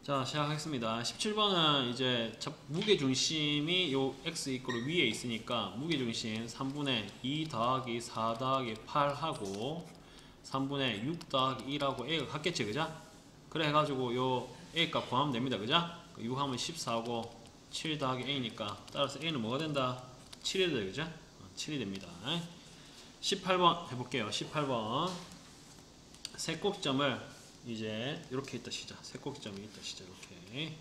자, 시작하겠습니다. 17번은 이제 무게중심이 요 x 이꼴 위에 있으니까 무게중심 3분의 2 더하기 4 더하기 8하고 3분의 6 더하기 1하고 a가 같겠지, 그죠? 그래 해가지고 요 a 값 구하면 됩니다, 그죠? 6 하면 14고 7 더하기 a니까 따라서 a는 뭐가 된다? 7이 돼요, 그죠? 7이 됩니다. 18번 해볼게요. 18번 세 꼭지점을 이제 이렇게 있다 시작. 세 꼭지점이 있다 시작. 이렇게.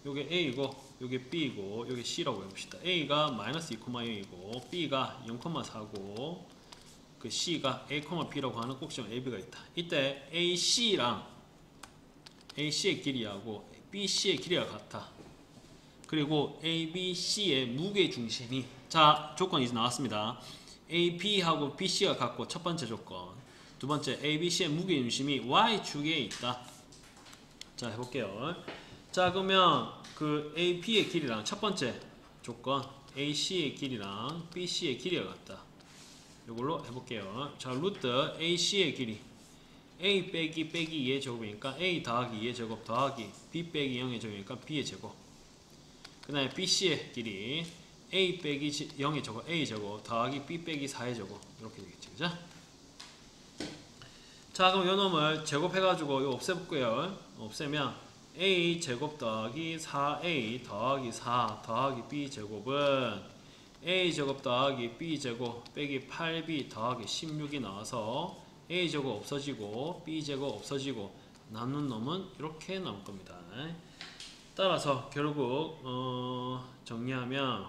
요게 A이고, 요게 B이고, 요게 C라고 해봅시다. A가 마이너스 2,0이고, B가 0,4고, 그 C가 A, B라고 하는 꼭지점 AB가 있다. 이때 AC랑 AC의 길이하고 BC의 길이가 같아. 그리고 ABC의 무게 중심이 자 조건이 이제 나왔습니다. AB하고 BC가 같고 첫 번째 조건. 두 번째, ABC의 무게중심이 Y축에 있다. 자, 해볼게요. 자, 그러면 그 AB의 길이랑 첫 번째 조건, AC의 길이랑 BC의 길이가 같다. 이걸로 해볼게요. 자, 루트 AC의 길이. A 빼기 2의 제곱이니까 A 더하기 2의 제곱 더하기 B 빼기 0의 제곱이니까 B의 제곱. 그 다음에 BC의 길이. A 빼기 0의 제곱, A 제곱 더하기 B 빼기 4의 제곱. 이렇게 되겠지, 그죠? 자, 그럼 요 놈을 제곱해가지고 요 없애볼게요. 없애면 a 제곱 더하기 4a 더하기 4 더하기 b 제곱은 a 제곱 더하기 b 제곱 빼기 8b 더하기 16이 나와서 a 제곱 없어지고 b 제곱 없어지고 남는 놈은 이렇게 나올 겁니다. 따라서 결국 정리하면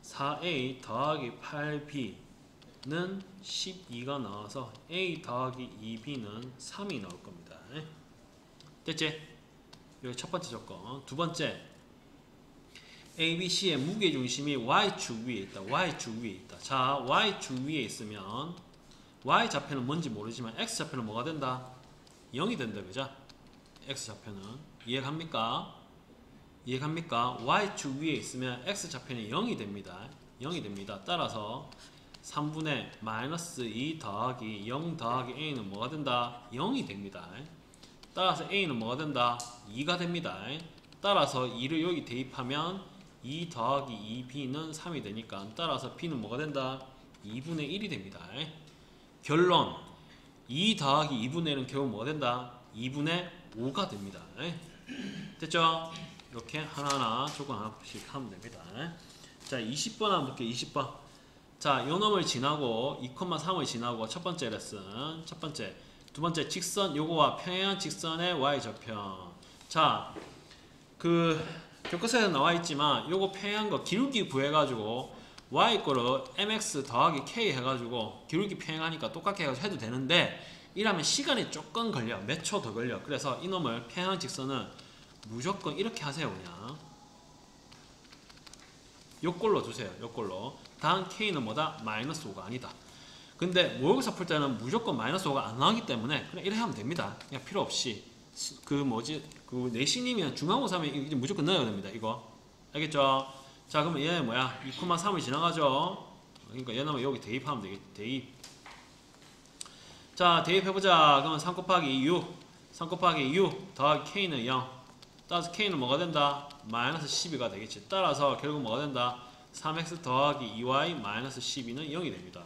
4a 더하기 8b 는 12가 나와서 A 더하기 2B는 3이 나올 겁니다. 됐지? 여기 첫 번째 조건. 두 번째, ABC의 무게중심이 Y축 위에 있다. Y축 위에 있다. 자, Y축 위에 있으면 Y좌표는 뭔지 모르지만 X좌표는 뭐가 된다? 0이 된다. 그죠? X좌표는. 이해갑니까? 이해갑니까? Y축 위에 있으면 X좌표는 0이 됩니다. 0이 됩니다. 따라서 3분의 마이너스 2 더하기 0 더하기 a는 뭐가 된다? 0이 됩니다. 따라서 a는 뭐가 된다? 2가 됩니다. 따라서 2를 여기 대입하면 2 더하기 2b는 3이 되니까 따라서 b는 뭐가 된다? 2분의 1이 됩니다. 결론 2 더하기 2분의 1은 결국 뭐가 된다? 2분의 5가 됩니다. 됐죠? 이렇게 하나하나 조건 하나씩 하면 됩니다. 자, 20번 한번 볼게요. 20번. 자, 요 놈을 지나고 2,3을 지나고 첫 번째 레슨, 첫 번째, 두 번째 직선 요거와 평행한 직선의 y좌표. 자, 그 교과서에 나와 있지만 요거 평행한 거 기울기 구해가지고 y 거를 mx 더하기 k 해가지고 기울기 평행하니까 똑같게 해가지고 해도 되는데 이러면 시간이 조금 걸려. 몇 초 더 걸려. 그래서 이 놈을 평행한 직선은 무조건 이렇게 하세요. 그냥 요꼴로 두세요. 요꼴로. 단 K는 뭐다? 마이너스 5가 아니다. 근데 모의고사 풀 때는 무조건 마이너스 5가 안 나오기 때문에 그냥 이렇게 하면 됩니다. 그냥 필요 없이 그 내신이면 중간고사면 이제 무조건 넣어야 됩니다. 이거 알겠죠? 자, 그러면 얘 뭐야? 2,3을 지나가죠. 그러니까 얘는 여기 대입하면 되겠지. 대입. 자, 대입해보자. 그러면 3 곱하기 6 3 곱하기 6 더하기 K는 0. 따라서 K는 뭐가 된다? 마이너스 12가 되겠지. 따라서 결국 뭐가 된다? 3x 더하기 2y 마이너스 12는 0이 됩니다.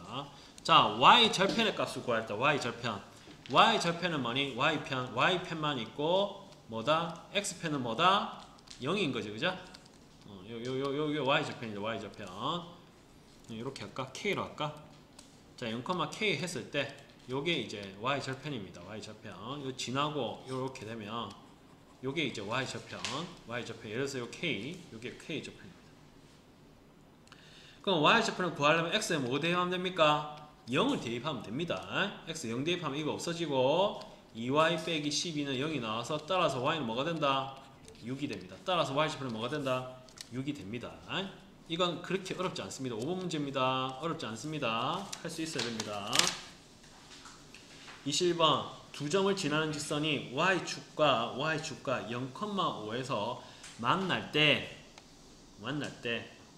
자, y절편의 값을 구하였다. y절편. y절편은 뭐니? y편. y편만 있고 뭐다? x편은 뭐다? 0인 거지. 그죠? 요 y절편이죠. y절편. 이렇게 할까? k로 할까? 자, 0,k 했을 때 요게 이제 y절편입니다. y절편. 요 지나고 요렇게 되면 요게 이제 y절편. y절편. 예를 들어서 요 k, 요게 k절편입니다. 그럼 y절편을 구하려면 x에 뭐 대입하면 됩니까? 0을 대입하면 됩니다. x 0 대입하면 이거 없어지고 2y 빼기 12는 0이 나와서 따라서 y는 뭐가 된다? 6이 됩니다. 따라서 y절편은 뭐가 된다? 6이 됩니다. 이건 그렇게 어렵지 않습니다. 5번 문제입니다. 어렵지 않습니다. 할 수 있어야 됩니다. 21번 두 점을 지나는 직선이 y축과 0,5에서 만날 때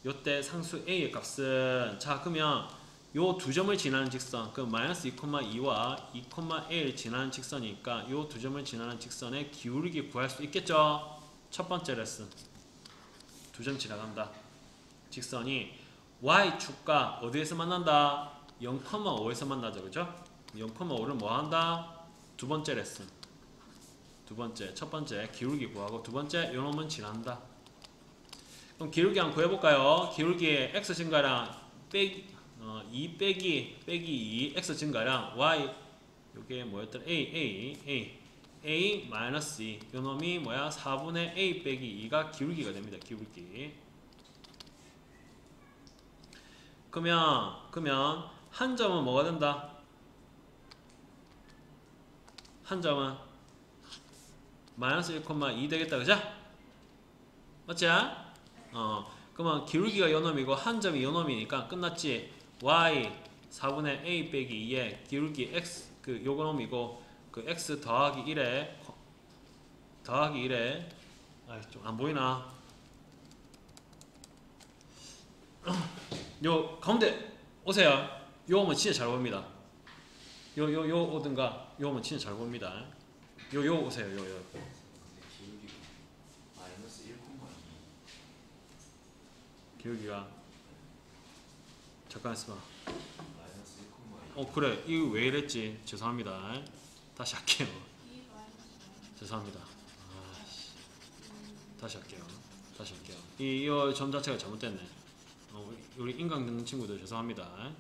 요때 상수 a의 값은 자, 그러면 요 두 점을 지나는 직선, 그 마이너스 2,2와 2,1 지나는 직선이니까 요 두 점을 지나는 직선의 기울기 구할 수 있겠죠? 첫 번째 레슨. 두 점 지나간다. 직선이 y축과 어디에서 만난다? 0,5에서 만나죠. 그죠? 0,5를 뭐 한다? 두 번째 레슨. 두 번째, 첫 번째 기울기 구하고 두 번째 요놈은 지난다. 그럼 기울기 한번 구해볼까요? 기울기의 x 증가량 2 빼기 2 x 증가량 y 요게 뭐였더라? a 마이너스 2 요놈이 뭐야? 4분의 a 빼기 2가 기울기가 됩니다. 기울기. 그러면 한 점은 뭐가 된다? 한 점은 마이너스 1,2 되겠다. 그죠? 맞지? 그러면 기울기가 요놈이고 한 점이 요놈이니까 끝났지. y 4분의 a 빼기 2에 기울기 x 그 요놈이고 그 x 더하기 1에 좀 안 보이나? 요 가운데 오세요. 요 오면 진짜 잘 보입니다. 요 오든가 요 오면 진짜 잘 보입니다. 요 오세요. 요. 기울기가 잠깐 있어봐. 그래 이거 왜 이랬지? 죄송합니다. 다시 할게요. 죄송합니다. 다시 할게요. 이 점 자체가 잘못됐네. 우리 인강 듣는 친구들 죄송합니다.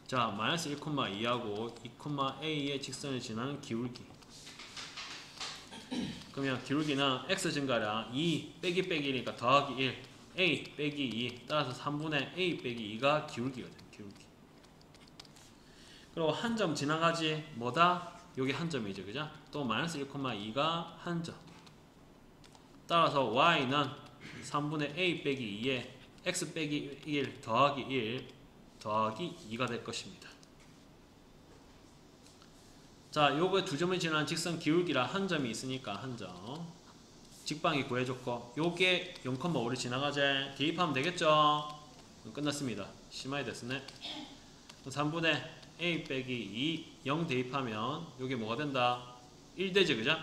자, 마이너스 1,2하고 2,a의 직선을 지나는 기울기. 그러면 기울기는 x 증가량 2 빼기 1이니까 더하기 1 a 빼기 2 따라서 3분의 a 빼기 2가 기울기가 돼요. 기울기. 그리고 한 점 지나가지 뭐다? 요게 한 점이죠. 그죠? 또 마이너스 1,2가 한 점. 따라서 y는 3분의 a 빼기 2에 x 빼기 1 더하기 1 더하기 2가 될 것입니다. 자, 요거 두 점을 지나는 직선 기울기라 한 점이 있으니까 한 점. 직방이 구해줬고 요게 0,5를 지나가재 대입하면 되겠죠? 끝났습니다. 심하게 됐네. 3분의 a 빼기 2 0 대입하면 요게 뭐가 된다? 1 되지 그죠?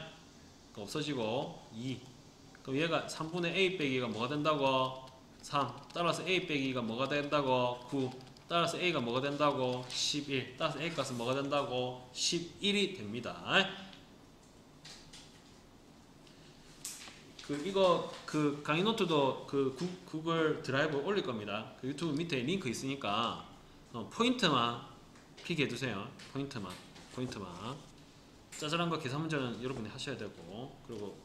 없어지고 2. 그럼 얘가 3분의 a 빼기가 뭐가 된다고? 3. 따라서 a 빼기가 뭐가 된다고? 9. 따라서 a가 뭐가 된다고? 11. 따라서 a 값은 뭐가 된다고? 11이 됩니다. 이거 강의 노트도 구글 드라이브 올릴 겁니다. 유튜브 밑에 링크 있으니까 포인트만 픽해 두세요. 포인트만. 짜잘한 거 계산 문제는 여러분이 하셔야 되고 그리고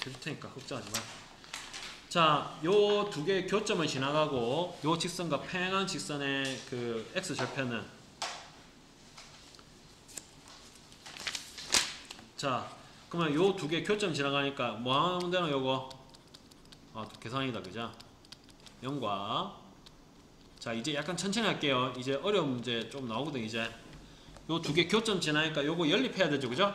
해줄 테니까 걱정하지 마. 자, 요 두 개의 교점을 지나가고 요 직선과 평행한 직선의 그 x 절편은 자. 그러면 요 두 개 교점 지나가니까 뭐 하면 되나 요거? 또 계산이다 그죠? 0과 자 이제 약간 천천히 할게요. 이제 어려운 문제 좀 나오거든 이제. 요 두 개 교점 지나니까 요거 연립해야 되죠 그죠?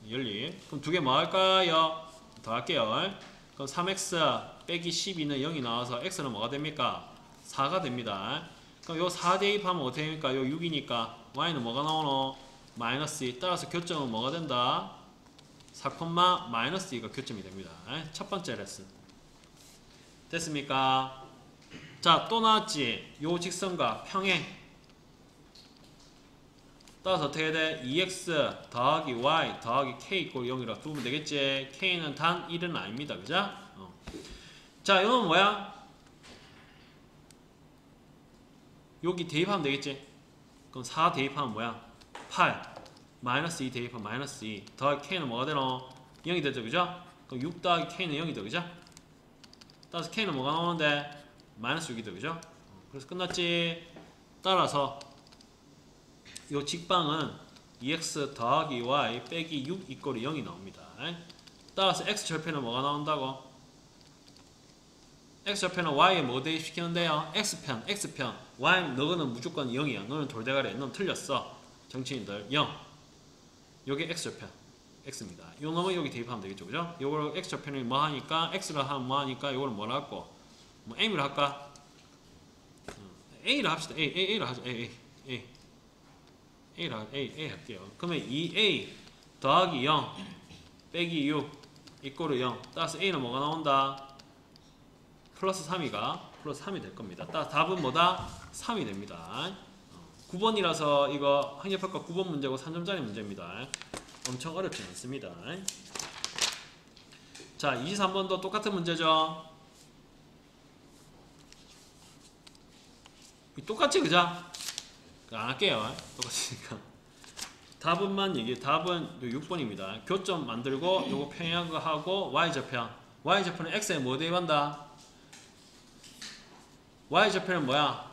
연립. 그럼 두 개 뭐 할까요? 더 할게요. 그럼 3x 빼기 12는 0이 나와서 x는 뭐가 됩니까? 4가 됩니다. 그럼 요 4 대입하면 어떻게 됩니까? 요 6이니까 y는 뭐가 나오노? 마이너스 2. 따라서 교점은 뭐가 된다? 4, 마이너스 2가 교점이 됩니다. 첫 번째 레슨. 됐습니까? 자, 또 나왔지? 요 직선과 평행. 따라서 어떻게 돼? 2x 더하기 y 더하기 k 이꼴 0이라 두면 되겠지? k는 단 1은 아닙니다. 그죠? 자, 이건 뭐야? 여기 대입하면 되겠지? 그럼 4 대입하면 뭐야? 8. 마이너스 2 대입하면 마이너스 2 더하기 k는 뭐가 되노? 0이 되죠 그죠? 그럼 6 더하기 k는 0이죠 그죠? 따라서 k는 뭐가 나오는데? 마이너스 6이죠 그죠? 그래서 끝났지? 따라서 요 직방은 2x 더하기 y 빼기 6 이꼴이 0이 나옵니다. 따라서 x 절편은 뭐가 나온다고? x 절편은 y에 뭐 대입시키는데요? x편 y 너는 무조건 0이야. 너는 돌대가리. 넌 틀렸어. 정치인들 0. 요게 x절편 x입니다. 요 놈은 여기 대입하면 되겠죠 그죠? 요걸 x절편이 뭐 하니까 x를 하면 뭐 하니까 요거는 뭐라 할거? 뭐 m이라 할까? A를 합시다. A를 하죠. A 할게요. 그러면 2A 더하기 0 빼기 6 이꼬르 0. 따라서 A는 뭐가 나온다? 플러스 3이 될 겁니다. 따라서 답은 뭐다? 3이 됩니다. 9번이라서 이거 학력평가 9번 문제고 3점짜리 문제입니다. 엄청 어렵지 않습니다. 자, 23번도 똑같은 문제죠. 똑같지, 그죠? 안 할게요. 똑같으니까. 답은만 얘기해. 답은 6번입니다. 교점 만들고 요거 평행하고 y좌편. y좌편은 x에 뭐 대입한다? y좌편은 뭐야?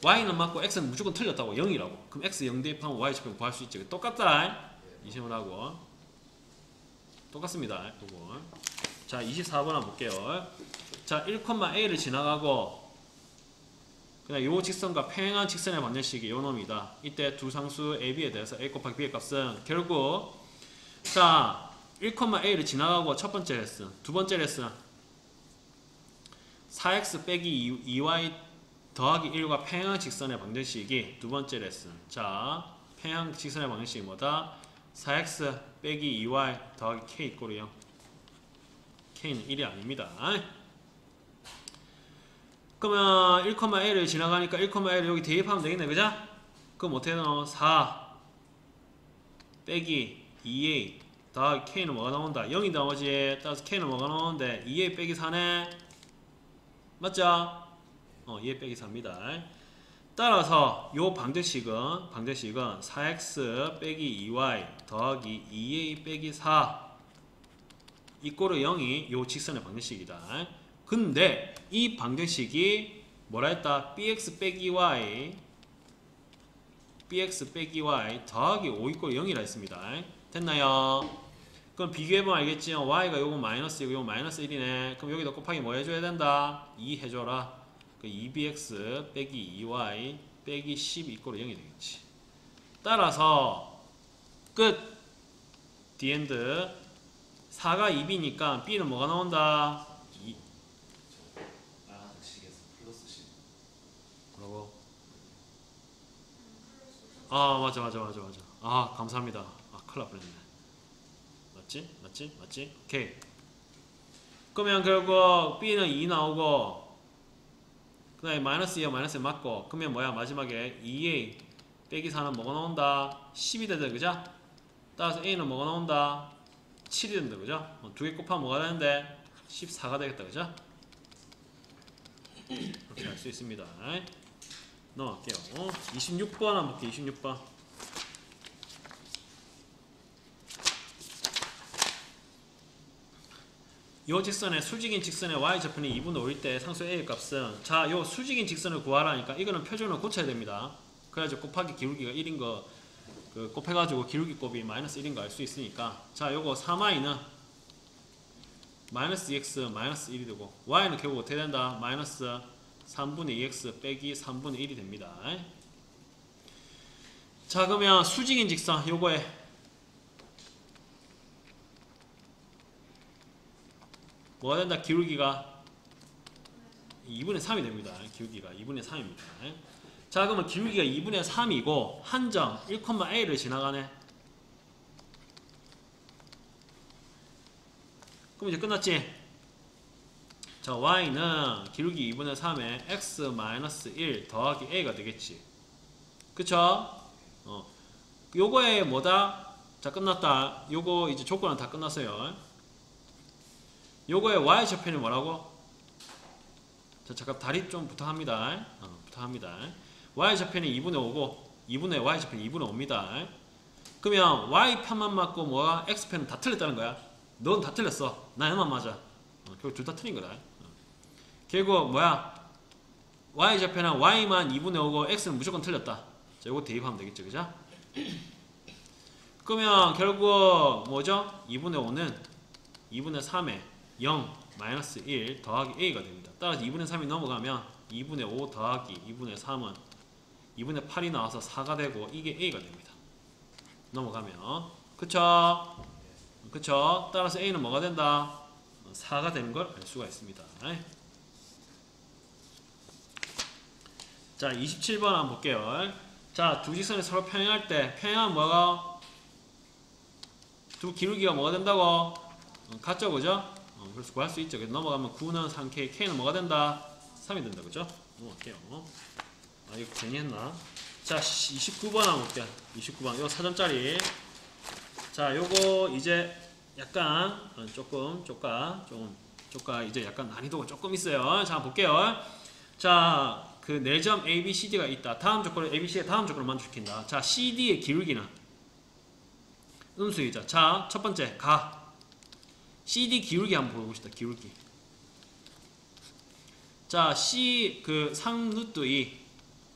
y는 맞고 x는 무조건 틀렸다고. 0이라고. 그럼 x 0 대입하면 y좌편 구할 수 있지. 똑같다. 이심을 하고. 똑같습니다. 요거. 자, 24번 한번 볼게요. 자, 1,a를 지나가고 그냥 요 직선과 평행한 직선의 방정식이 요 놈이다. 이때 두 상수 a, b에 대해서 a 곱하기 b의 값은 결국 자 1,a를 지나가고 첫 번째 레슨, 두 번째 레슨 4x 빼기 2y 더하기 1과 평행한 직선의 방정식이 두 번째 레슨. 자 평행한 직선의 방정식이 뭐다? 4x 빼기 2y 더하기 k 이꼬르 0. k는 1이 아닙니다. 그러면 1,a를 지나가니까 1,a를 여기 대입하면 되겠네, 그죠? 그럼 어떻게 나와? 4 빼기 2a 더하기 k는 뭐가 나온다? 0이 나오지. 따라서 k는 뭐가 나오는데 2a 빼기 4네. 맞죠? 2a 빼기 4입니다. 따라서 요 방정식은 4x 빼기 2y 더하기 2a 빼기 4 이꼬르 0이 요 직선의 방정식이다. 근데 이 방정식이 뭐라 했다? bx 빼기 y 더하기 5 이꼬르 0이라 했습니다. 됐나요? 그럼 비교해보면 알겠지요? y가 요거 마이너스이고 요거 마이너스 1이네. 그럼 여기다 곱하기 뭐 해줘야 된다? 2 해줘라. 그 2bx 빼기 2y 빼기 10 이꼬르 0이 되겠지. 따라서 끝! 디엔드 4가 2b니까 b는 뭐가 나온다? 뭐라고? 아 맞아. 아 감사합니다. 아 큰일 날 뻔했네. 맞지? 오케이. 그러면 결국 b는 2 나오고 그 다음에 마이너스 2와 마이너스 1 맞고 그러면 뭐야 마지막에 2a 빼기 4는 뭐가 나온다? 10이 된다, 그죠? 따라서 a는 뭐가 나온다? 7이 된다, 그죠? 두 개 곱하면 뭐가 되는데? 14가 되겠다, 그죠? 그렇게 할 수 있습니다. 넘어갈게요. 26번 한번 볼게요. 26번. 요 직선의 수직인 직선의 y좌편이 2분의 5일 때 상수 a의 값은 자, 요 수직인 직선을 구하라니까 이거는 표준을 고쳐야 됩니다. 그래가지고 곱하기 기울기가 1인 거 그 곱해가지고 기울기 곱이 마이너스 1인 거 알 수 있으니까 자, 요거 3y는 마이너스 2x 마이너스 1이 되고 y는 결국 어떻게 된다? 마이너스 3분의 2x 빼기 3분의 1이 됩니다. 자, 그러면 수직인 직선 요거에 뭐가 된다? 기울기가 2분의 3이 됩니다. 기울기가 2분의 3입니다. 자, 그러면 기울기가 2분의 3이고 한점 1,a를 지나가네. 그럼 이제 끝났지? 자, y는 기울기 2분의 3에 x-1 더하기 a가 되겠지. 그쵸? 요거에 뭐다? 자, 끝났다. 요거 이제 조건은 다 끝났어요. 요거의 y좌편이 뭐라고? 자, 잠깐 다리 좀 부탁합니다. 부탁합니다. y좌편이 2분의 5고 2분의 y좌편이 2분의 5입니다. 그러면 y편만 맞고 뭐가 x편은 다 틀렸다는 거야. 넌 다 틀렸어. 나 얘만 맞아. 결국 둘 다 틀린 거다. 결국 뭐야? y좌편은 y만 2분의 5고 x는 무조건 틀렸다. 자, 요거 대입하면 되겠죠, 그죠? 그러면 결국 뭐죠? 2분의 5는 2분의 3에 0 마이너스 1 더하기 a가 됩니다. 따라서 2분의 3이 넘어가면 2분의 5 더하기 2분의 3은 2분의 8이 나와서 4가 되고 이게 a가 됩니다. 넘어가면 그쵸? 따라서 a는 뭐가 된다? 4가 되는 걸 알 수가 있습니다. 자, 27번 한번 볼게요. 자, 두 직선이 서로 평행할 때 평행하면 뭐가? 두 기울기가 뭐가 된다고? 같죠, 그죠? 그래서 구할 수 있죠. 그래서 넘어가면 9는 3K, K는 뭐가 된다? 3이 된다, 그죠? 넘어갈게요. 아, 이거 괜히 했나? 자, 29번 한번 볼게요. 29번. 이거 4점짜리. 자, 요거 이제 약간 조금 이제 약간 난이도가 조금 있어요. 자, 볼게요. 자, 그 4점 A, B, C, D가 있다. 다음 조건을 A, B, C의 다음 조건을 만족시킨다. 자, C, D의 기울기는 음수이자. 자, 첫 번째 가. C, D 기울기 한번 보고 싶다. 기울기. 자, C 그 3루트 2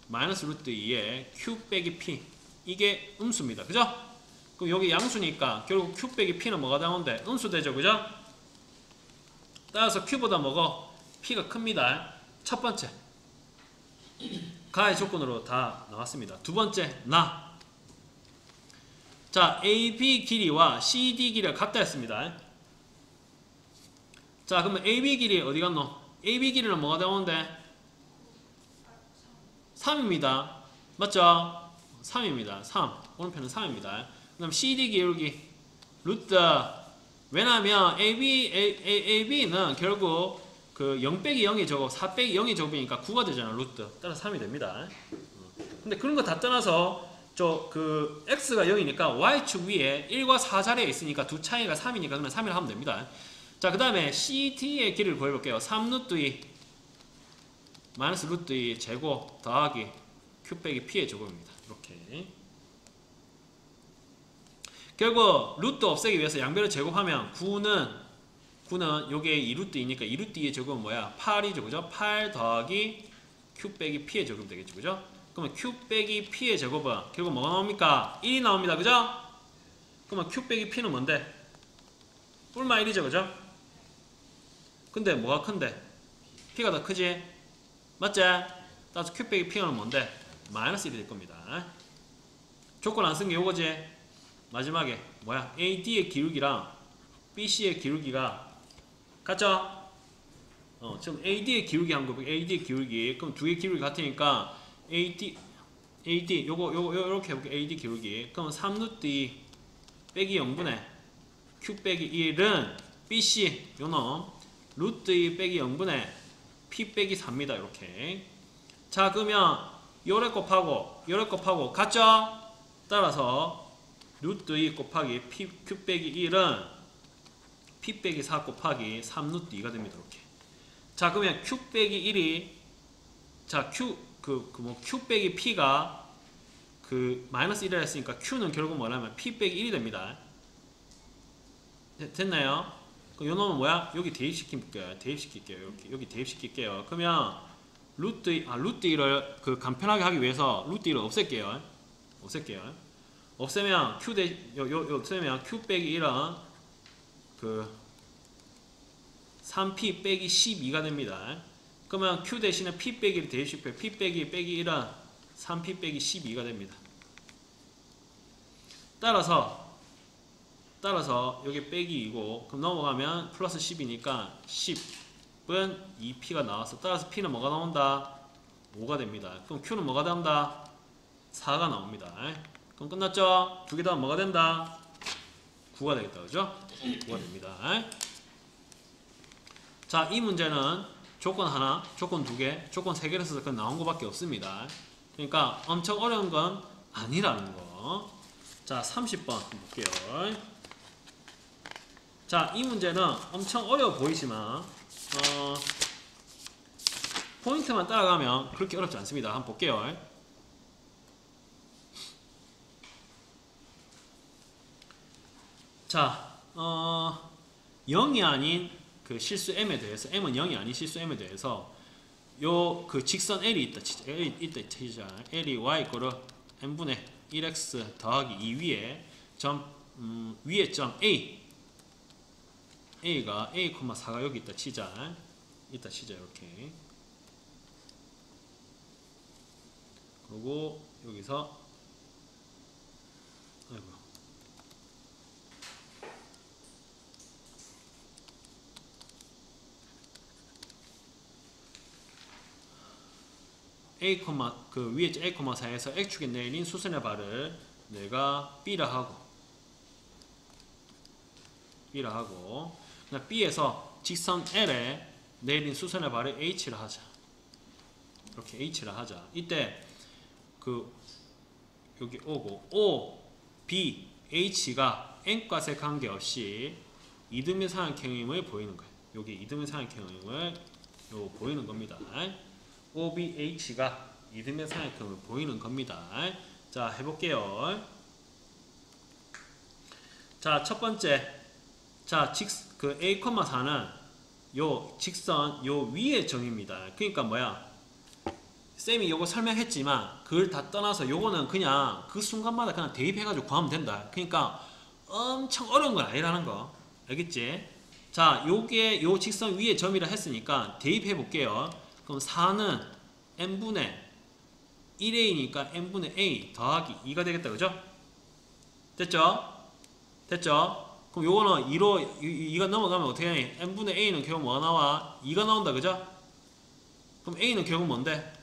마이너스 루트 2에 Q 빼기 P 이게 음수입니다. 그죠? 그럼 여기 양수니까 결국 Q 빼기 P는 뭐가 나오는데? 음수 되죠. 그죠? 따라서 Q보다 뭐가? P가 큽니다. 첫 번째 가의 조건으로 다 나왔습니다. 두 번째 나. 자, AB 길이와 CD 길이가 같다 했습니다. 자, 그러면 AB 길이 어디 갔노? AB 길이는 뭐가 나오는데? 3입니다. 맞죠? 3입니다. 3. 오른편은 3입니다. 그 다음 CD 기울기 루트. 왜냐면 AB는 결국 그 0 빼기 0이 제곱, 4 빼기 0이 제곱이니까 9가 되잖아. 루트. 따라서 3이 됩니다. 근데 그런 거 다 떠나서 그 x가 0이니까 y축 위에 1과 4 자리에 있으니까 두 차이가 3이니까 그냥 3이라 하면 됩니다. 자, 그 다음에 CT의 길이를 구해볼게요. 3루트 2 마이너스 루트 2 제곱 더하기 Q 빼기 P의 제곱입니다. 이렇게. 결국 루트 없애기 위해서 양변을 제곱하면 9는 요게 2루트 2니까 2루트 2의 제곱은 뭐야? 8이죠. 그죠? 8 더하기 Q 빼기 P의 제곱이 되겠죠. 그죠? 그러면 Q 빼기 P의 제곱은 결국 뭐가 나옵니까? 1이 나옵니다. 그죠? 그러면 Q 빼기 P는 뭔데? 뿔마 1이죠. 그죠? 근데 뭐가 큰데? P가 더 크지? 맞지? 따라서 Q 빼기 P는 뭔데? 마이너스 1이 될 겁니다. 조건 안 쓴 게 요거지? 마지막에 뭐야? AD의 기울기랑 BC의 기울기가 같죠? 지금 AD의 기울기 한 거, AD의 기울기. 그럼 두 개의 기울기 같으니까 AD 요거 요렇게 해볼게. AD 기울기. 그럼 3루트 2 빼기 0분의 Q 빼기 1은 BC 요놈 루트 2 빼기 0분의 P 빼기 4입니다. 이렇게. 자, 그러면 요래 곱하고 같죠? 따라서 루트 2 곱하기 Q 빼기 1은 P 빼기 4 곱하기 3루트 2가 됩니다. 이렇게. 자, 그러면 Q 빼기 1이 자, Q 빼기 P가 마이너스 1이라 했으니까 Q는 결국 뭐냐면 P 빼기 1이 됩니다. 됐나요? 그럼 요 놈은 뭐야? 여기 대입시킬게요. 이렇게 여기 대입시킬게요. 그러면 루트 2를 간편하게 하기 위해서 루트 1을 없앨게요. 없애면 없애면 Q 빼기 1은 3P 빼기 12가 됩니다. 그러면 Q 대신에 P 빼기를 대입시켜요. P 빼기 1은 3P 빼기 12가 됩니다. 따라서 여기 빼기이고 그럼 넘어가면 플러스 10이니까 10은 2P가 나와서 따라서 P는 뭐가 나온다? 5가 됩니다. 그럼 Q는 뭐가 나온다? 4가 나옵니다. 그럼 끝났죠? 두 개 다 뭐가 된다? 9가 되겠다. 그죠? 9가 됩니다. 자, 이 문제는 조건 하나, 조건 두 개, 조건 세 개를 써서 그냥 나온 것밖에 없습니다. 그러니까 엄청 어려운 건 아니라는 거. 자, 30번 볼게요. 자, 이 문제는 엄청 어려워 보이지만 포인트만 따라가면 그렇게 어렵지 않습니다. 한번 볼게요. 자, 0이 아닌 그 실수 m에 대해서 m은 0이 아닌 실수 m에 대해서 요 직선 L이 있다 치자. L이 y 이거를 n분의 1x 더하기 2 위에 점 A가 A, 4가 여기 있다 치자. 이렇게. 그리고 여기서 A, 그 위에 A, 4에서 X축에 내린 수선의 발을 내가 B라 하고 그냥 B에서 직선 L에 내린 수선의 발을 H라 하자. 이렇게 H라 하자. 이때 그 여기 오고 O, B, H가 N값에 관계없이 이등변 삼각형임을 보이는 거예요. 여기 이등변 삼각형임을 보이는 겁니다. O, B, H가 이등변 삼각형을 보이는 겁니다. 자, 해볼게요. 자, 첫 번째. 자, 그 A, 4는 요 직선 요 위의 점입니다. 그러니까 뭐야? 쌤이 요거 설명했지만 그걸 다 떠나서 요거는 그냥 그 순간마다 그냥 대입해가지고 구하면 된다. 그러니까 엄청 어려운 건 아니라는 거. 알겠지? 자, 요게 요 직선 위의 점이라 했으니까 대입해 볼게요. 그럼 4는 n분의 1a니까 n분의 a 더하기 2가 되겠다. 그죠? 됐죠? 됐죠? 그럼 요거는 2가 넘어가면 어떻게 하니? n분의 a는 결국 뭐가 나와? 2가 나온다. 그죠? 그럼 a는 결국 뭔데?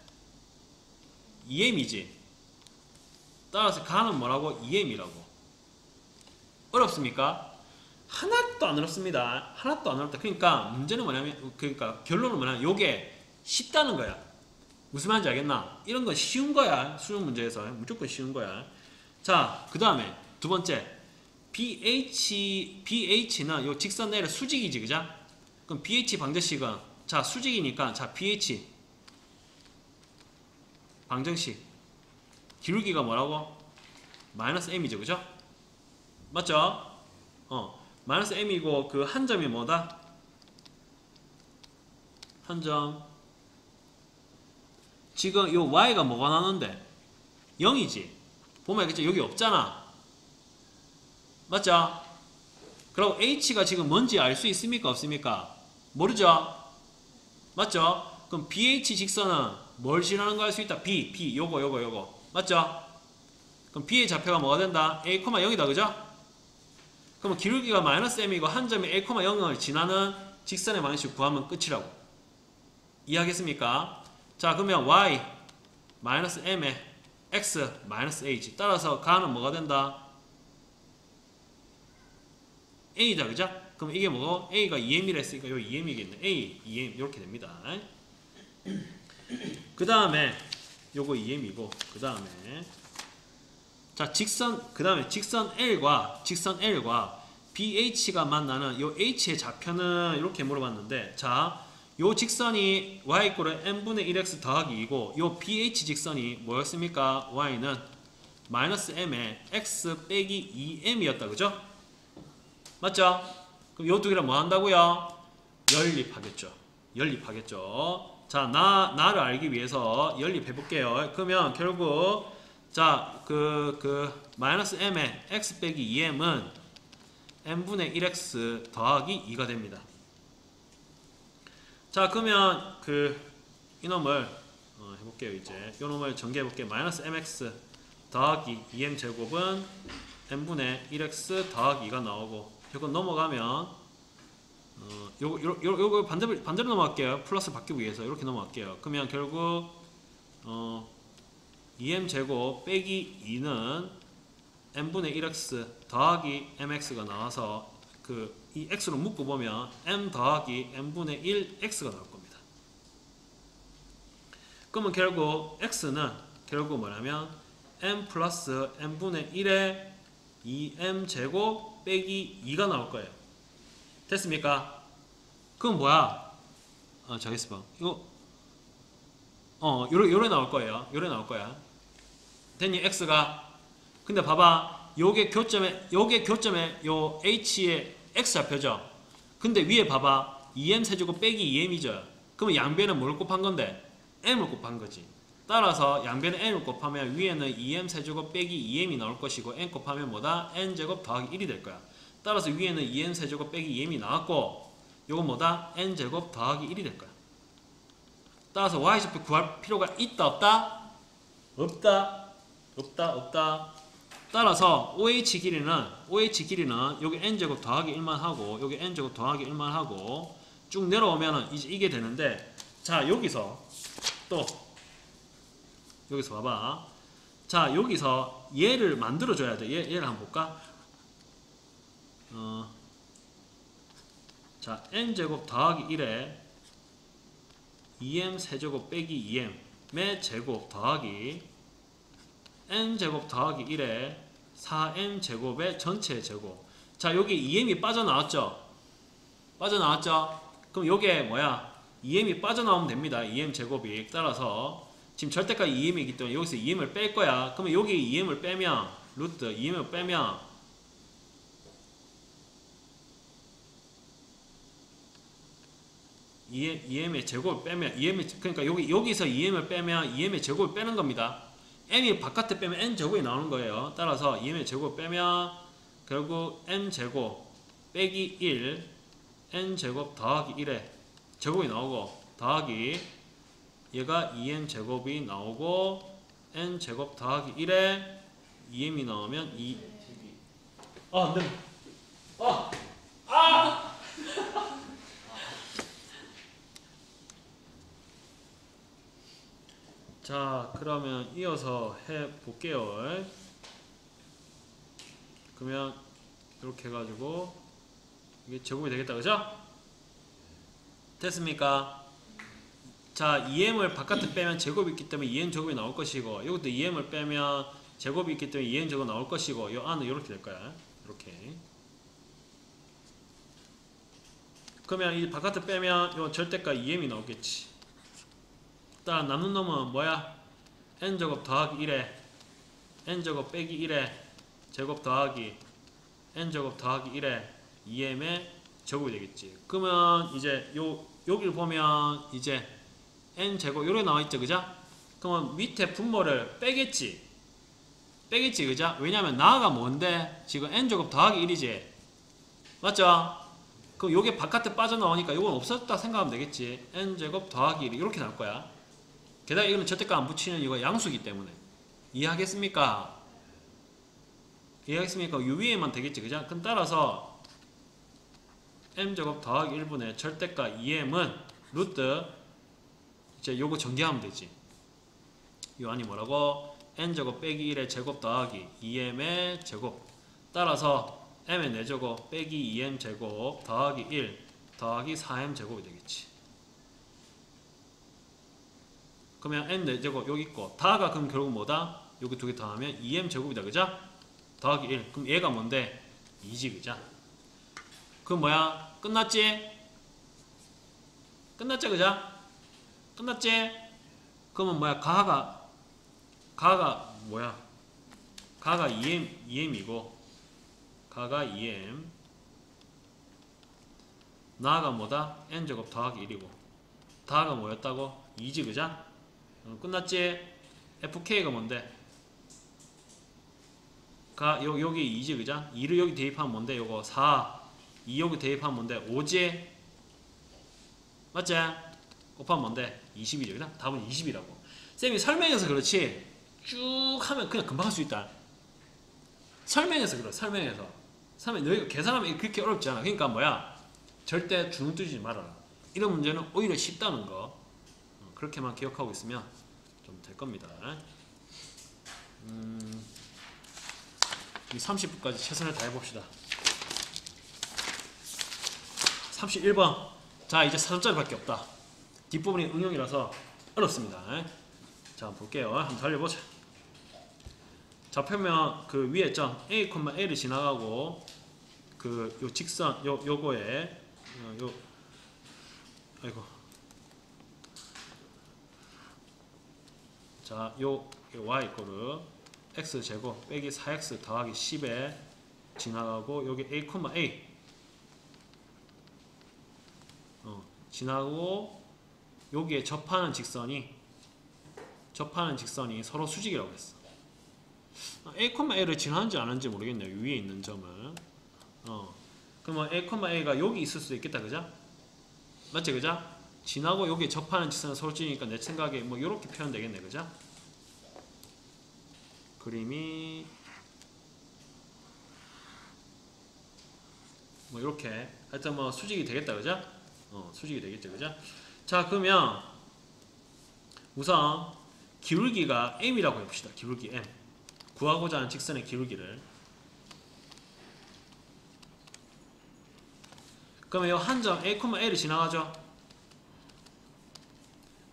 2m이지. 따라서 가는 뭐라고? 2m이라고. 어렵습니까? 하나도 안 어렵습니다. 하나도 안 어렵다. 그러니까 문제는 뭐냐면, 그러니까 결론은 뭐냐면 요게 쉽다는 거야. 무슨 말인지 알겠나? 이런 건 쉬운 거야. 수능 문제에서 무조건 쉬운 거야. 자, 그 다음에 두 번째 BH는 요 직선 내를 수직이지, 그죠? 그럼 BH 방정식은 자 수직이니까 자 BH 방정식 기울기가 뭐라고? 마이너스 m이죠, 그죠? 맞죠? 마이너스 m이고 그 한 점이 뭐다? 한 점. 지금 요 y가 뭐가 나는데? 0이지. 보면 알겠죠? 여기 없잖아. 맞죠? 그리고 h가 지금 뭔지 알 수 있습니까? 없습니까? 모르죠? 맞죠? 그럼 BH 직선은 뭘 지나는 거 알 수 있다? B, 요거. 맞죠? 그럼 B의 좌표가 뭐가 된다? A, 0이다. 그죠? 그럼 기울기가 마이너스 m이고 한 점이 A, 0을 지나는 직선의 방식 구하면 끝이라고. 이해하겠습니까? 자, 그러면 y 마이너스 m에 x 마이너스 h 따라서 가는 뭐가 된다? a다. 그죠? 그럼 이게 뭐고? a가 2m이라 했으니까 요 2m이겠네. a, 2m 이렇게 됩니다. 그 다음에 요거 2m이고 그 다음에 자 직선 그 다음에 직선 L과 BH가 만나는 요 H의 좌표는 이렇게 물어봤는데 자 요 직선이 y n분의 1x 더하기 2고 요 BH 직선이 뭐였습니까? y는 마이너스 m에 x 빼기 2m이었다. 그죠? 맞죠? 그럼 요 두 개를 뭐 한다고요? 연립하겠죠. 자, 나를 알기 위해서 연립해 볼게요. 그러면 결국 자, 마이너스 m의 x 빼기 2m은 n분의 1x 더하기 2가 됩니다. 자, 그러면 이놈을 해볼게요. 이제 이놈을 전개해 볼게요. 마이너스 mx 더하기 2m 제곱은 n분의 1x 더하기 2가 나오고 이거 넘어가면 요거 반대로 넘어갈게요. 플러스 바뀌기 위해서 이렇게 넘어갈게요. 그러면 결국 2m 제곱 빼기 2는 n분의 1x 더하기 mx가 나와서 이 x로 묶고 보면 m 더하기 n분의 1x가 나올 겁니다. 그러면 결국 x는 결국 뭐냐면 m 플러스 n분의 1에 2m 제곱 빼기 2가 나올 거예요. 됐습니까? 그럼 뭐야? 저기서 봐. 이거 요래 나올 거예요. 요래 나올 거야. 됐니? x가. 근데 봐봐. 요게 교점에 요 h의 x 좌표죠. 근데 위에 봐봐. 2m 세제곱 빼기 2m이죠. 그러면 양변은 뭘 곱한 건데? m을 곱한 거지. 따라서 양변에 n을 곱하면 위에는 2m 세제곱 빼기 2m이 나올 것이고 n 곱하면 뭐다? n제곱 더하기 1이 될 거야. 따라서 위에는 2m 세제곱 빼기 2m이 나왔고 요건 뭐다? n제곱 더하기 1이 될 거야. 따라서 y좌표 구할 필요가 있다 없다? 없다. 따라서 OH 길이는 여기 n제곱 더하기 1만 하고 여기 n제곱 더하기 1만 하고 쭉 내려오면은 이제 이게 되는데 자 여기서 또 여기서 봐봐. 자, 여기서 얘를 만들어줘야 돼. 얘를 한번 볼까? 자, n제곱 더하기 1에 2m 세제곱 빼기 2m의 제곱 더하기 n제곱 더하기 1에 4m 제곱의 전체 제곱. 자, 여기 2m이 빠져나왔죠? 빠져나왔죠? 그럼 요게 뭐야? 2m이 빠져나오면 됩니다. 2m 제곱이. 따라서 지금 절대값 2m이기 때문에 여기서 2m을 뺄 거야. 그러면 여기 2m을 빼면 루트 2m을 빼면 2m의 제곱을 빼면 그러니까 여기서 2m을 빼면 2m의 제곱을 빼는 겁니다. m이 바깥에 빼면 n 제곱이 나오는 거예요. 따라서 2m의 제곱을 빼면 결국 n 제곱 빼기 1 n 제곱 더하기 1에 제곱이 나오고 더하기 얘가 2n 제곱이 나오고 n 제곱 더하기 1에 2m이 나오면 2 안돼 자, 그러면 이어서 해 볼게요. 그러면 이렇게 해가지고 이게 제곱이 되겠다, 그죠? 됐습니까? 자, 2m을 바깥에 빼면 제곱이 있기 때문에 2n 제곱이 나올 것이고, 이것도 2m을 빼면 제곱이 있기 때문에 2n 제곱 나올 것이고, 이 안은 이렇게 될 거야. 이렇게. 그러면 이 바깥에 빼면 이 절대값 2m이 나오겠지. 일단 남는 놈은 뭐야? n제곱 더하기 1에 n제곱 빼기 1에 제곱 더하기 n제곱 더하기 1에 2m의 제곱이 되겠지. 그러면 이제 여기를 보면 이제 n제곱 요렇게 나와있죠, 그죠? 그러면 밑에 분모를 빼겠지. 빼겠지, 그죠? 왜냐면 나가 뭔데? 지금 n제곱 더하기 1이지. 맞죠? 그럼 요게 바깥에 빠져나오니까 요건 없어졌다 생각하면 되겠지. n제곱 더하기 1 이렇게 나올 거야. 게다가 이거는 절대값 안 붙이는 이유가 양수기 때문에. 이해하겠습니까? 이해하겠습니까? 요 위에만 되겠지, 그죠? 그럼 따라서 m제곱 더하기 1분의 절대값 2m은 루트 이제 요거 전개하면 되지. 요 안이 뭐라고? n제곱 빼기 1의 제곱 더하기 2m의 제곱. 따라서 m의 4제곱 빼기 2m 제곱 더하기 1 더하기 4m 제곱이 되겠지. 그러면 n 4제곱 여기 있고 다가 그럼 결국 뭐다? 여기 두 개 더하면 2m 제곱이다, 그죠? 더하기 1. 그럼 얘가 뭔데? 2지, 그죠? 그럼 뭐야? 끝났지? 끝났지, 그죠? 끝났지? 그러면 뭐야? 가가 뭐야? 가가 2m이고 가가 2m 나가 뭐다? n제곱 더하기 1이고 다가 뭐였다고? 2지, 그죠? 끝났지? fk가 뭔데? 여기 2지, 그죠? 2를 여기 대입하면 뭔데? 요거 4 2 여기 대입하면 뭔데? 5지? 맞지? 곱하면 뭔데? 20이죠, 그죠? 답은 20이라고 쌤이 설명해서 그렇지 쭉 하면 그냥 금방 할 수 있다. 설명해서 그래. 설명해서 너희가 계산하면 그렇게 어렵지 않아. 그러니까 뭐야? 절대 주눅 들지 말아라. 이런 문제는 오히려 쉽다는 거 그렇게만 기억하고 있으면 좀 될 겁니다. 30분까지 최선을 다해봅시다. 31번. 자, 이제 4점짜리밖에 없다. 뒷부분이 응용이라서 어렵습니다. 자, 한번 볼게요. 한번 달려보자. 좌표면 그 위에 점 a, a를 지나가고 그 요 직선 요거에 아이고. 자, 요 y 이코르 x제곱 빼기 4x 더하기 10에 지나가고 여기 a, a 지나고 여기에 접하는 직선이 서로 수직이라고 했어. a, a를 지나는지 안 하는지 모르겠네요. 위에 있는 점을. 그러면 a, a가 여기 있을 수도 있겠다, 그죠? 맞지, 그죠? 지나고 여기에 접하는 직선은 서로 수직이니까 내 생각에 뭐 이렇게 표현되겠네, 그죠? 그림이 뭐 이렇게 하여튼 뭐 수직이 되겠다, 그죠? 수직이 되겠죠, 그죠? 자, 그러면 우선 기울기가 m이라고 해봅시다. 기울기 m. 구하고자 하는 직선의 기울기를. 그러면 이 한 점 a,a를 지나가죠.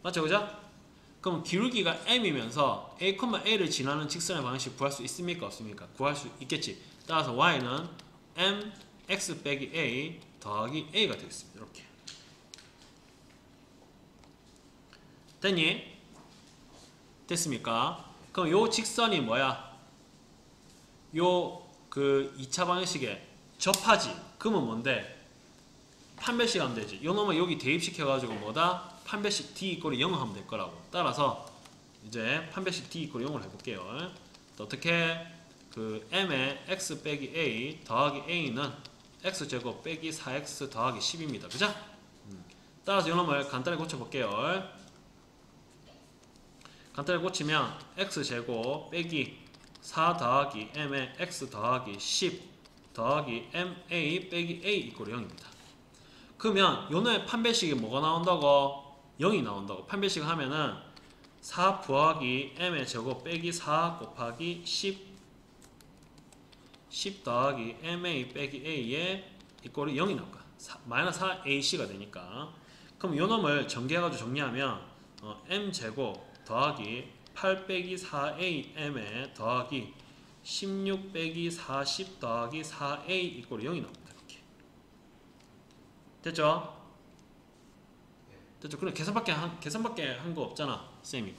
맞죠? 그죠? 그럼 기울기가 m이면서 a,a를 지나는 직선의 방식 구할 수 있습니까? 없습니까? 구할 수 있겠지. 따라서 y는 m x 빼기 a 더하기 a가 되겠습니다. 이렇게. 됐니? 됐습니까? 그럼 요 직선이 뭐야? 요 그 2차 방정식에 접하지. 그러면 뭔데? 판별식 하면 되지. 요 놈을 여기 대입시켜가지고 뭐다? 판별식 d 이꼴이 0 하면 될 거라고. 따라서 이제 판별식 d 이꼴 0을 해볼게요. 또 어떻게? 그 m의 x 빼기 a 더하기 a는 x제곱 빼기 4x 더하기 10입니다. 그죠? 따라서 요 놈을 간단히 고쳐볼게요. 간단히 고치면 x제곱 빼기 4 더하기 m의 x 더하기 10 더하기 ma 빼기 a 이꼴 0입니다. 그러면 요놈의 판별식이 뭐가 나온다고? 0이 나온다고. 판별식 하면은 4 부하기 m의 제곱 빼기 4 곱하기 10 더하기 ma 빼기 a의 이꼴이 0이 나올 거야. 마이너스 4ac가 되니까. 그럼 요 놈을 전개해가지고 정리하면 m제곱 더하기 8 빼기 4am에 더하기 16 빼기 40 더하기 4a 이꼴이 0이 나옵니다. 이렇게. 됐죠? 됐죠? 그럼 계산밖에 한 거 없잖아, 쌤이.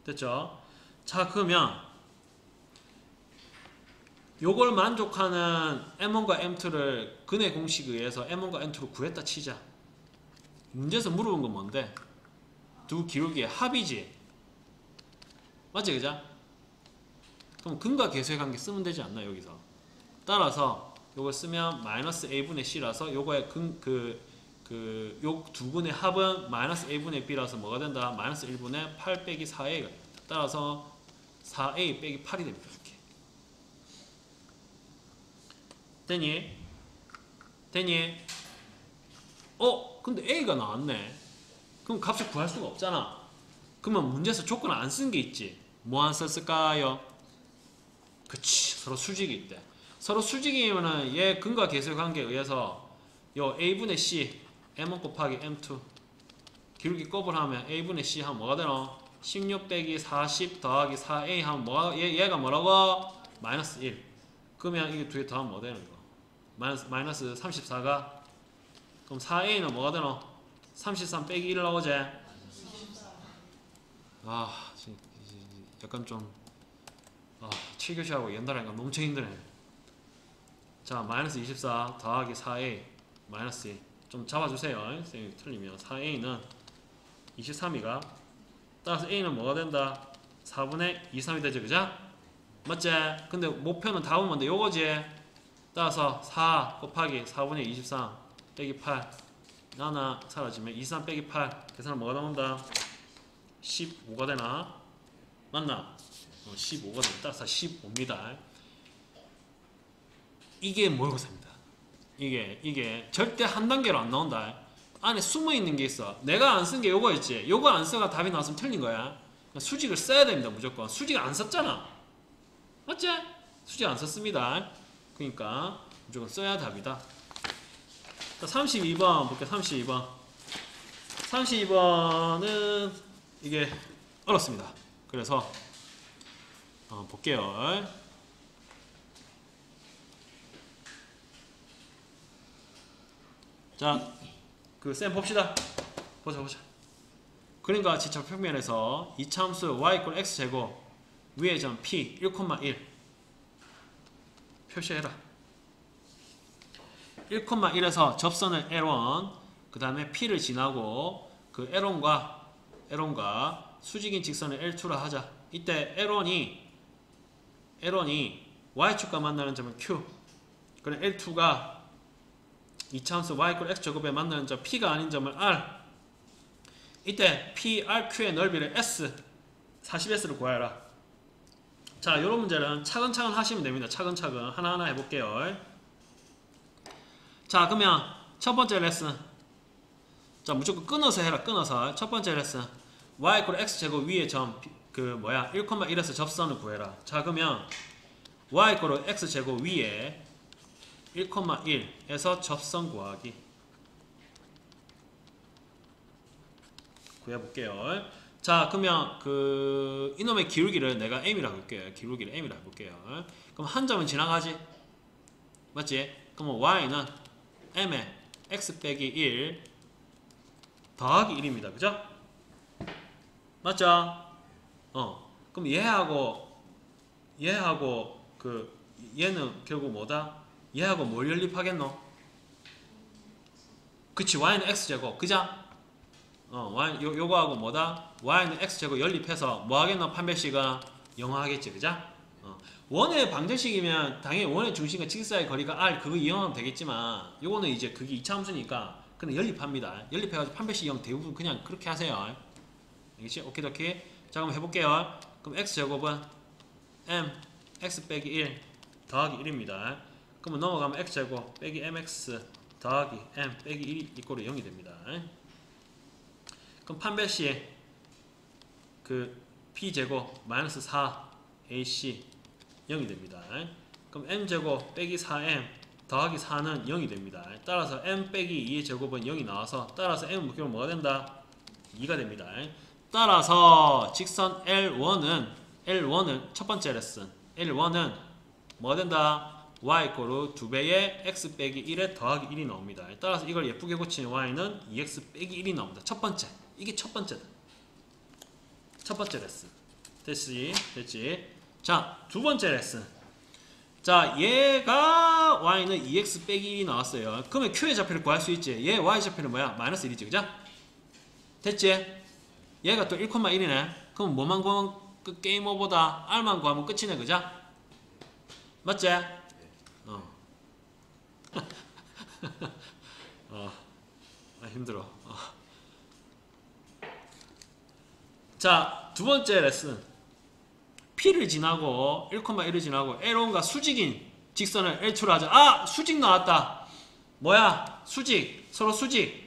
됐죠? 자, 그러면 요걸 만족하는 m1과 m2를 근의 공식에 의해서 m1과 m2를 구했다 치자. 문제에서 물어본 건 뭔데? 두 기울기의 합이지. 맞지, 그죠? 그럼 근과 계수의 관계 쓰면 되지 않나, 여기서? 따라서 요걸 쓰면 마이너스 a분의 c라서 요거의 요 두 근의 합은 마이너스 a분의 b라서 뭐가 된다? 마이너스 1분의 8 빼기 4a가 됩니다. 따라서 4a 빼기 8이 됩니다. 이렇게. 됐니? 됐니? 근데 a가 나왔네. 그럼 값을 구할 수가 없잖아. 그러면 문제에서 조건을 안 쓴 게 있지. 뭐 안 썼을까요? 그치, 서로 수직이 있대. 서로 수직이면은 얘 근과 계수의 관계에 의해서 요 a분의 c m1 곱하기 m2 기울기 곱을 하면 a분의 c 하면 뭐가 되노? 16 빼기 40 더하기 4a 하면 뭐가, 얘가 뭐라고? 마이너스 1. 그러면 이게 두 개 더하면 뭐 되는 거? 마이너스 34가. 그럼 4a는 뭐가 되노? 33 빼기 1 나오지? 약간 좀 7교시하고 연달아니까 엄청 힘드네. 자, 마이너스 24 더하기 4a 마이너스 1. 좀 잡아주세요. 선생님이 틀리면 4a는 23이가. 따라서 a는 뭐가 된다? 4분의 2, 3이 되죠, 그죠? 맞지? 근데 목표는 답은 뭔데? 요거지? 따라서 4 곱하기 4분의 23 빼기 8 하나 사라지면 23 빼기 8 계산은 뭐가 나온다? 15가 되나? 맞나? 15가 된다. 따라서 15입니다. 이게 모의고사입니다. 이게 절대 한 단계로 안 나온다. 안에 숨어있는 게 있어. 내가 안 쓴 게 요거였지. 요거 안 써가 답이 나왔으면 틀린 거야. 수직을 써야 됩니다. 무조건. 수직을 안 썼잖아. 맞지? 수직 안 썼습니다. 그러니까 무조건 써야 답이다. 자, 32번 볼게요. 32번. 32번은 이게 어렵습니다. 그래서 볼게요. 자, 쌤 봅시다. 보자. 그림과 같이 적평면에서 이차함수 y = x제곱 위의 점 p 1,1 표시해라. 1,1에서 접선을 L1 그 다음에 P를 지나고 그 L1과 수직인 직선을 L2라 하자. 이때 L1이 Y축과 만나는 점은 Q, 그럼 L2가 이차함수 y = x제곱에 만나는 점 P가 아닌 점을 R. 이때 PRQ의 넓이를 S 40S를 구하여라. 자, 이런 문제는 차근차근 하시면 됩니다. 차근차근 하나하나 해볼게요. 자, 그러면 첫 번째 레슨 자, 무조건 끊어서 해라. 끊어서. 첫 번째 레슨. y = x제곱 위에 점, 1,1에서 접선을 구해라. 자, 그러면 y = x제곱 위에 1,1에서 접선 구하기. 구해볼게요. 자, 그러면 이놈의 기울기를 내가 m이라고 할게요. 기울기를 m이라고 해볼게요. 그럼 한 점은 지나가지? 맞지? 그러면 y는 m에 x 빼기 1 더하기 1입니다. 그죠? 맞죠? 그럼 얘하고 얘는 결국 뭐다? 얘하고 뭘 연립하겠노? 그치, y는 x제곱. 그죠? 요거하고 뭐다? y는 x제곱 연립해서 뭐 하겠노? 판별식은 0 하겠지. 그죠? 원의 방정식이면 당연히 원의 중심과 직사의 거리가 r 그거 이용하면 되겠지만 요거는 이제 그게 2차 함수니까 그냥 연립합니다. 연립해가지고 판별식 0 대부분 그냥 그렇게 하세요. 알겠지? 오케이. 자, 그럼 해볼게요. 그럼 x제곱은 m x 빼기 1 더하기 1입니다. 그러면 넘어가면 x제곱 빼기 mx 더하기 m 빼기 1 이꼴이 0이 됩니다. 그럼 판별식 p제곱 마이너스 4ac 0이 됩니다. 그럼 m제곱 빼기 4m 더하기 4는 0이 됩니다. 따라서 m 빼기 2의 제곱은 0이 나와서 따라서 m 목표는 뭐가 된다? 2가 됩니다. 따라서 직선 L1을 첫 번째 레슨 L1은 뭐가 된다? y = 2배의 x 빼기 1에 더하기 1이 나옵니다. 따라서 이걸 예쁘게 고치는 y는 2x 빼기 1이 나옵니다. 첫 번째. 이게 첫 번째다. 첫 번째 레슨. 됐지? 자, 두 번째 레슨. 자, 얘가 y는 2x 빼기 1이 나왔어요. 그러면 q의 좌표를 구할 수 있지. 얘 y 좌표는 뭐야? 마이너스 1이지. 그죠? 됐지? 얘가 또 1,1이네. 그럼 뭐만 구하면 게임 오버다. r만 구하면 끝이네. 그죠? 맞지? 힘들어. 자, 두 번째 레슨. P를 지나고 1,1을 지나고 L1과 수직인 직선을 L2로 하자. 수직 나왔다. 뭐야? 수직. 서로 수직.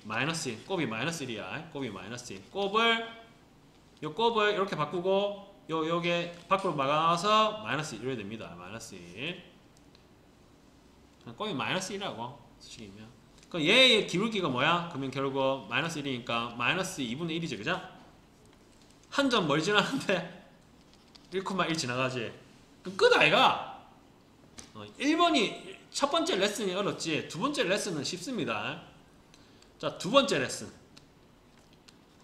마이너스 1. 곱이 마이너스 1이야. 곱이 마이너스 1. 곱을 이렇게 바꾸고 요게 밖으로 막아서 마이너스 1이 됩니다. 마이너스 1. 곱이 마이너스 1이라고. 수직이면. 그럼 얘의 기울기가 뭐야? 그러면 결국 마이너스 1이니까 마이너스 2분의 1이죠. 그죠? 한 점 멀 지나는데 1,1 지나가지. 그럼 끝 아이가? 1번이 첫 번째 레슨이 어렵지 두 번째 레슨은 쉽습니다. 자, 두 번째 레슨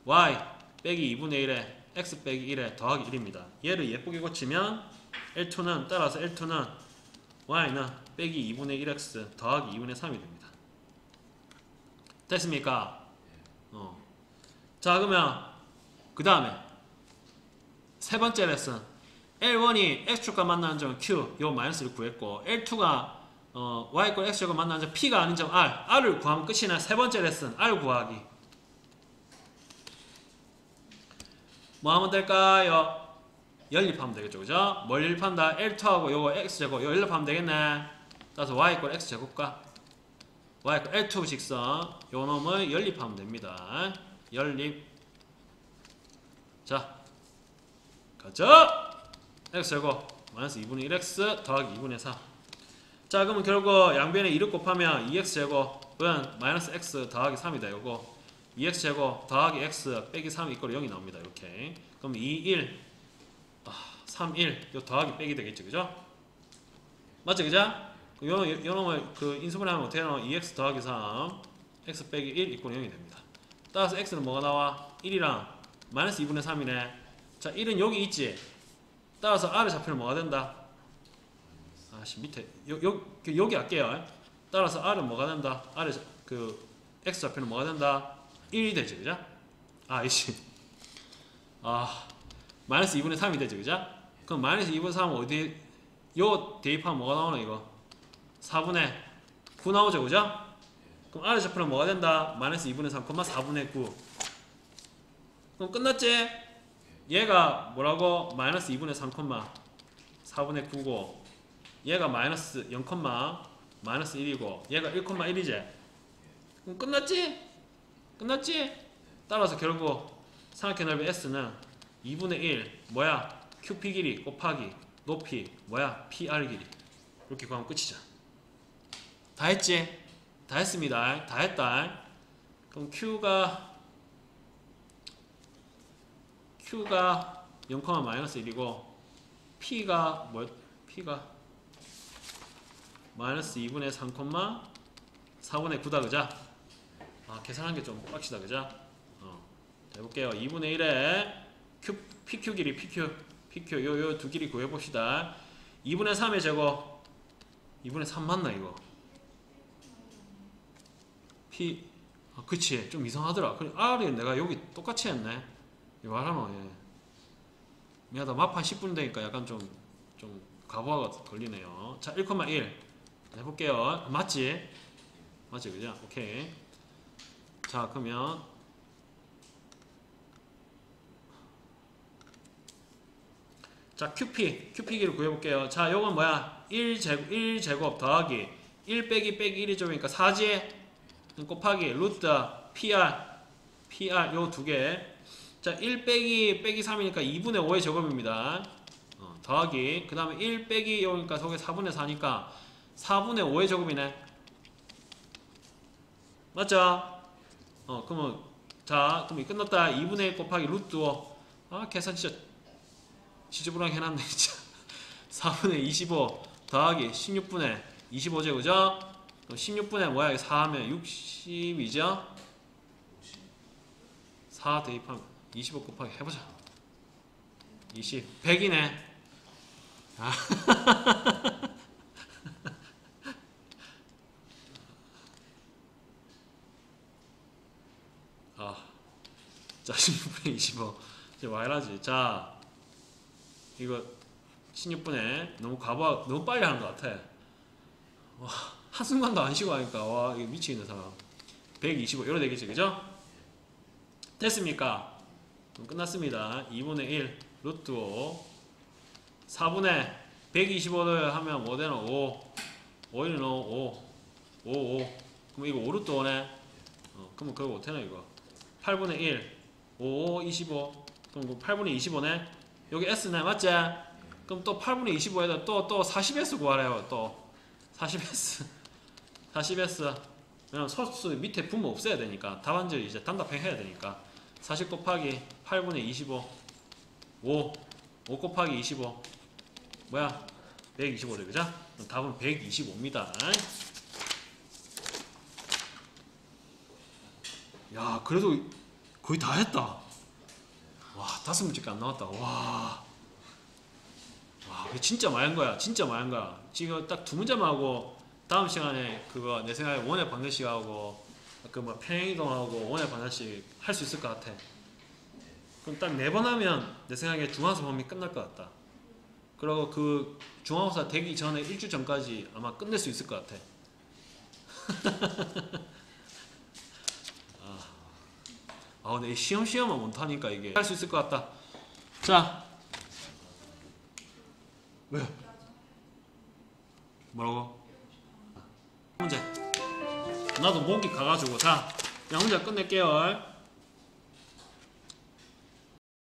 y 빼기 2분의 1에 x 빼기 1에 더하기 1입니다. 얘를 예쁘게 고치면 따라서 L2는 y는 빼기 2분의 1x 더하기 2분의 3이 됩니다. 됐습니까? 자, 그러면 그 다음에 세 번째 레슨 L1이 x축과 만나는 점 q 요 마이너스를 구했고 L2가 y = x축과 만나는 점 p가 아닌 점 r을 구하면 끝이나. 세 번째 레슨 r 구하기. 뭐 하면 될까요? 연립하면 되겠죠. 그죠? 뭘 연립한다? L2하고 요거 x제곱 요 연립하면 되겠네. 따라서 y = x제곱과 y = L2 직선 요 놈을 연립하면 됩니다. 연립. 자, 가자. x제곱 마이너스 2분의 1x 더하기 2분의 3. 자, 그러면 결국 양변에 2를 곱하면 2x제곱은 마이너스 x 더하기 3이다. 요거 2x제곱 더하기 x 빼기 3 이꼴 0이 나옵니다. 이렇게. 그럼 2, 1 3, 1 요 더하기 빼기 되겠죠. 그죠? 맞죠? 그죠? 요 놈을 인수분해하면 어떻게 나와? 2x 더하기 3 x 빼기 1 이꼴 0이 됩니다. 따라서 x는 뭐가 나와? 1이랑 마이너스 2분의 3이네. 자, 1은 여기 있지? 따라서 r의 좌표는 뭐가 된다? 밑에 여기 할게요. 따라서 r은 뭐가 된다? r의 x 좌표는 뭐가 된다? 1이 되지. 그죠? 마이너스 2분의 3이 되지. 그죠? 그럼 마이너스 2분의 3은 어디 요 대입하면 뭐가 나오나 이거? 4분의 9 나오죠. 그죠? 그럼 r의 좌표는 뭐가 된다? 마이너스 2분의 3, 4분의 9. 그럼 끝났지? 얘가 뭐라고? 마이너스 2분의 3, 4분의 9고 얘가 마이너스 0, 마이너스 1이고 얘가 1,1이지. 그럼 끝났지? 끝났지? 따라서 결국 삼각형 넓이 S는 2분의 1 뭐야? QP 길이 곱하기 높이 뭐야? PR 길이. 이렇게 구하면 끝이죠. 다 했지? 다 했습니다. 다 했다. 그럼 Q가 0, 마이너스 1이고 P가 P가 마이너스 2분의 3, 4분의 9다 그죠? 계산한 게 좀 빡시다 그죠? 해볼게요. 2분의 1에 PQ 길이 PQ 요 두 길이 구해봅시다. 2분의 3의 제곱 2분의 3 맞나 이거? 그치 좀 이상하더라. R이 내가 여기 똑같이 했네. 이거 말하노. 예. 미안하다. 막판 10분 되니까 약간 좀 가부하가 걸리네요. 자 1,1 해볼게요. 맞지? 맞지 그죠? 오케이. 자 그러면 자 QP기를 구해볼게요. 자 요건 뭐야? 1제곱 더하기 1 빼기 1이 좁으니까 4지 곱하기 루트 PR 요 두 개. 자 1 빼기 3이니까 2분의 5의 제곱입니다. 더하기 그 다음에 1 빼기 요니까 속에 4분의 4니까 4분의 5의 제곱이네. 맞죠? 그러면 자 그럼 끝났다. 2분의 1 곱하기 루트 5. 계산 진짜 지저분하게 해놨네 진짜. 4분의 25 더하기 16분의 25죠 그죠? 그럼 16분의 뭐야? 4하면 60이죠? 4 대입하면 25 곱하기 해보자. 20 100이네. 자 16분의 25 이제 와이라지. 자 이거 16분에 너무 빨리 하는 것 같아. 와, 한순간도 안 쉬고 하니까 와 이거 미치겠는 사람. 125 이래 되겠지 그죠? 됐습니까? 그럼 끝났습니다. 2분의 1 루트 5 4분의 125를 하면 뭐 되나? 5 5일 넣어 5 그럼 이거 5 루트 5네. 그러면 그거 어때나 이거 8분의 1 5 25 그럼 8분의 25네. 여기 S네 맞지? 그럼 또 8분의 25에다 또 40S 구하래요. 또 40S 왜냐면 서수 밑에 분모 없애야 되니까 답안지 이제 단답형 해야 되니까 40 곱하기 8분의 25 5 곱하기 25 뭐야? 125래 그죠? 답은 125입니다. 야 그래도 거의 다 했다. 와 5문제밖에 안 나왔다. 와 진짜 많은 거야. 진짜 많은 거야. 지금 딱 2문제만 하고 다음 시간에 그거 내 생각에 원의 반대식 하고 그 뭐 평행이동하고 원의 반대식 할 수 있을 것 같아. 그럼 딱 4번 하면 내 생각에 중앙수 범위 끝날 것 같다. 그리고 그 중앙고사 되기 전에 일주일 전까지 아마 끝낼 수 있을 것 같아. 내 시험만 못하니까 이게 할 수 있을 것 같다. 자 왜? 뭐라고? 문제 나도 목이 가가지고 자 그냥 혼자 끝낼게요.